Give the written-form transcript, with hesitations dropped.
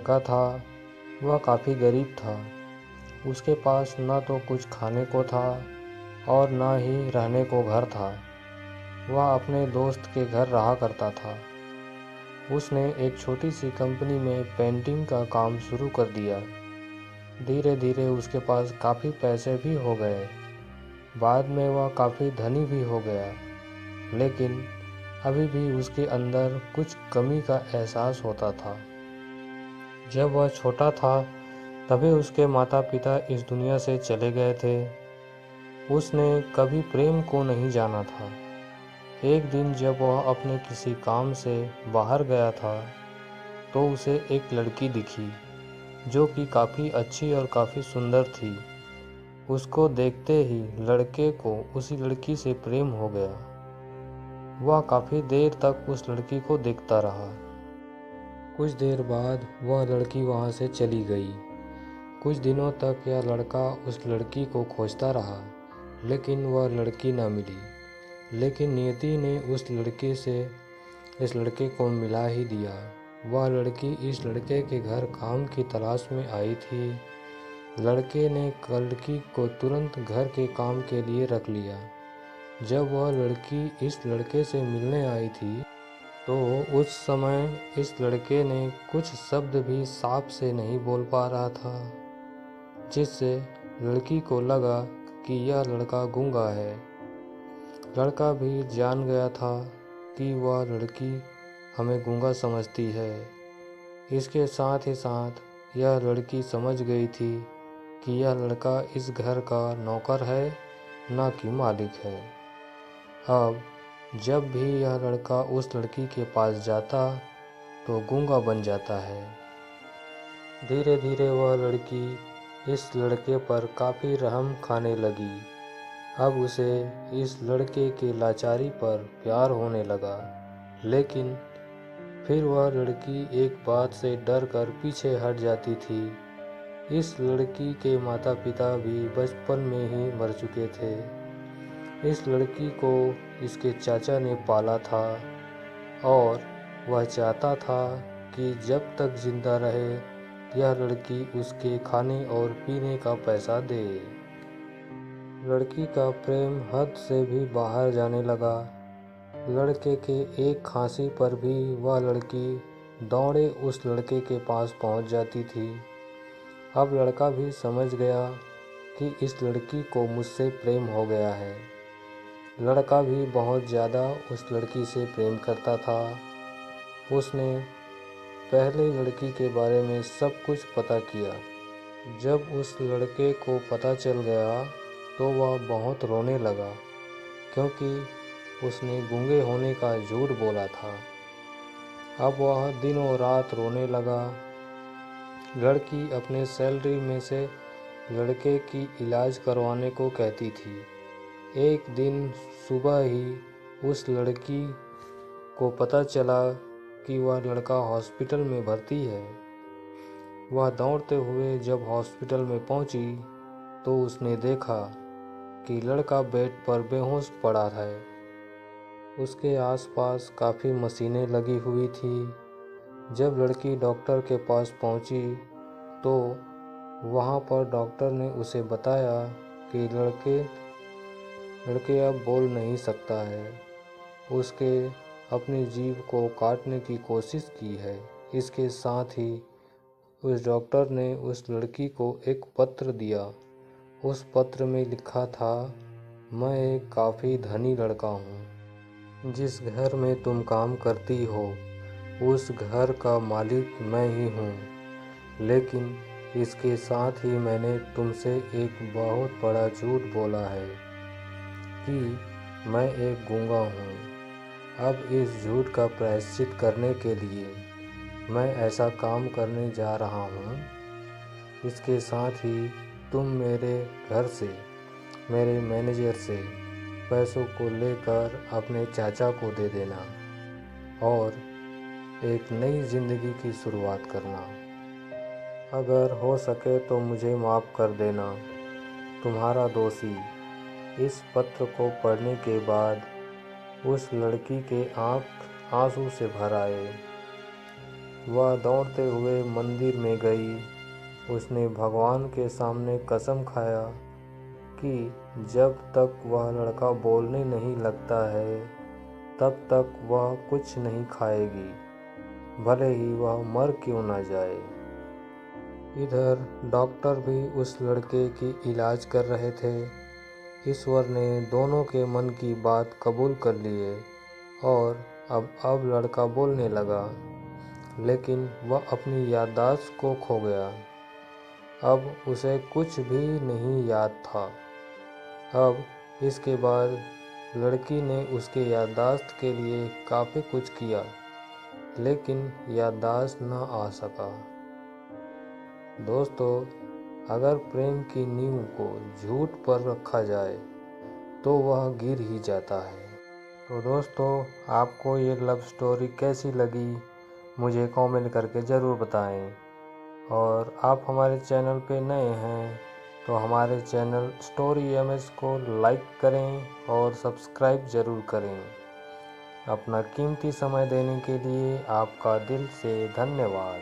लड़का था वह काफ़ी गरीब था। उसके पास न तो कुछ खाने को था और न ही रहने को घर था। वह अपने दोस्त के घर रहा करता था। उसने एक छोटी सी कंपनी में पेंटिंग का काम शुरू कर दिया। धीरे धीरे उसके पास काफ़ी पैसे भी हो गए। बाद में वह काफ़ी धनी भी हो गया, लेकिन अभी भी उसके अंदर कुछ कमी का एहसास होता था। जब वह छोटा था तभी उसके माता पिता इस दुनिया से चले गए थे। उसने कभी प्रेम को नहीं जाना था। एक दिन जब वह अपने किसी काम से बाहर गया था तो उसे एक लड़की दिखी जो कि काफ़ी अच्छी और काफ़ी सुंदर थी। उसको देखते ही लड़के को उसी लड़की से प्रेम हो गया। वह काफ़ी देर तक उस लड़की को देखता रहा। कुछ देर बाद वह लड़की वहाँ से चली गई। कुछ दिनों तक यह लड़का उस लड़की को खोजता रहा, लेकिन वह लड़की न मिली। लेकिन नियति ने उस लड़के से इस लड़के को मिला ही दिया। वह लड़की इस लड़के के घर काम की तलाश में आई थी। लड़के ने लड़की को तुरंत घर के काम के लिए रख लिया। जब वह लड़की इस लड़के से मिलने आई थी तो उस समय इस लड़के ने कुछ शब्द भी साफ से नहीं बोल पा रहा था, जिससे लड़की को लगा कि यह लड़का गूंगा है। लड़का भी जान गया था कि वह लड़की हमें गूंगा समझती है। इसके साथ ही साथ यह लड़की समझ गई थी कि यह लड़का इस घर का नौकर है, न कि मालिक है। अब जब भी यह लड़का उस लड़की के पास जाता तो गूंगा बन जाता है। धीरे धीरे वह लड़की इस लड़के पर काफ़ी रहम खाने लगी। अब उसे इस लड़के के लाचारी पर प्यार होने लगा, लेकिन फिर वह लड़की एक बात से डर कर पीछे हट जाती थी। इस लड़की के माता पिता भी बचपन में ही मर चुके थे। इस लड़की को इसके चाचा ने पाला था और वह चाहता था कि जब तक जिंदा रहे यह लड़की उसके खाने और पीने का पैसा दे। लड़की का प्रेम हद से भी बाहर जाने लगा। लड़के के एक खांसी पर भी वह लड़की दौड़े उस लड़के के पास पहुंच जाती थी। अब लड़का भी समझ गया कि इस लड़की को मुझसे प्रेम हो गया है। लड़का भी बहुत ज़्यादा उस लड़की से प्रेम करता था। उसने पहले लड़की के बारे में सब कुछ पता किया। जब उस लड़के को पता चल गया तो वह बहुत रोने लगा, क्योंकि उसने गूंगे होने का झूठ बोला था। अब वह दिनों रात रोने लगा। लड़की अपने सैलरी में से लड़के की इलाज करवाने को कहती थी। एक दिन सुबह ही उस लड़की को पता चला कि वह लड़का हॉस्पिटल में भर्ती है। वह दौड़ते हुए जब हॉस्पिटल में पहुंची तो उसने देखा कि लड़का बेड पर बेहोश पड़ा है। उसके आसपास काफ़ी मशीनें लगी हुई थी। जब लड़की डॉक्टर के पास पहुंची तो वहां पर डॉक्टर ने उसे बताया कि लड़के अब बोल नहीं सकता है। उसके अपनी जीभ को काटने की कोशिश की है। इसके साथ ही उस डॉक्टर ने उस लड़की को एक पत्र दिया। उस पत्र में लिखा था, मैं एक काफ़ी धनी लड़का हूँ। जिस घर में तुम काम करती हो उस घर का मालिक मैं ही हूँ, लेकिन इसके साथ ही मैंने तुमसे एक बहुत बड़ा झूठ बोला है कि मैं एक गूंगा हूँ। अब इस झूठ का प्रायश्चित करने के लिए मैं ऐसा काम करने जा रहा हूँ। इसके साथ ही तुम मेरे घर से, मेरे मैनेजर से पैसों को लेकर अपने चाचा को दे देना और एक नई ज़िंदगी की शुरुआत करना। अगर हो सके तो मुझे माफ़ कर देना। तुम्हारा दोषी। इस पत्र को पढ़ने के बाद उस लड़की के आँख आंसू से भर आए। वह दौड़ते हुए मंदिर में गई। उसने भगवान के सामने कसम खाया कि जब तक वह लड़का बोलने नहीं लगता है तब तक वह कुछ नहीं खाएगी, भले ही वह मर क्यों ना जाए। इधर डॉक्टर भी उस लड़के की इलाज कर रहे थे। ईश्वर ने दोनों के मन की बात कबूल कर लिए और अब लड़का बोलने लगा, लेकिन वह अपनी याददाश्त को खो गया। अब उसे कुछ भी नहीं याद था। अब इसके बाद लड़की ने उसके याददाश्त के लिए काफ़ी कुछ किया, लेकिन याददाश्त न आ सका। दोस्तों, अगर प्रेम की नींव को झूठ पर रखा जाए तो वह गिर ही जाता है। तो दोस्तों, आपको ये लव स्टोरी कैसी लगी मुझे कमेंट करके ज़रूर बताएं। और आप हमारे चैनल पे नए हैं तो हमारे चैनल स्टोरी एमएस को लाइक करें और सब्सक्राइब ज़रूर करें। अपना कीमती समय देने के लिए आपका दिल से धन्यवाद।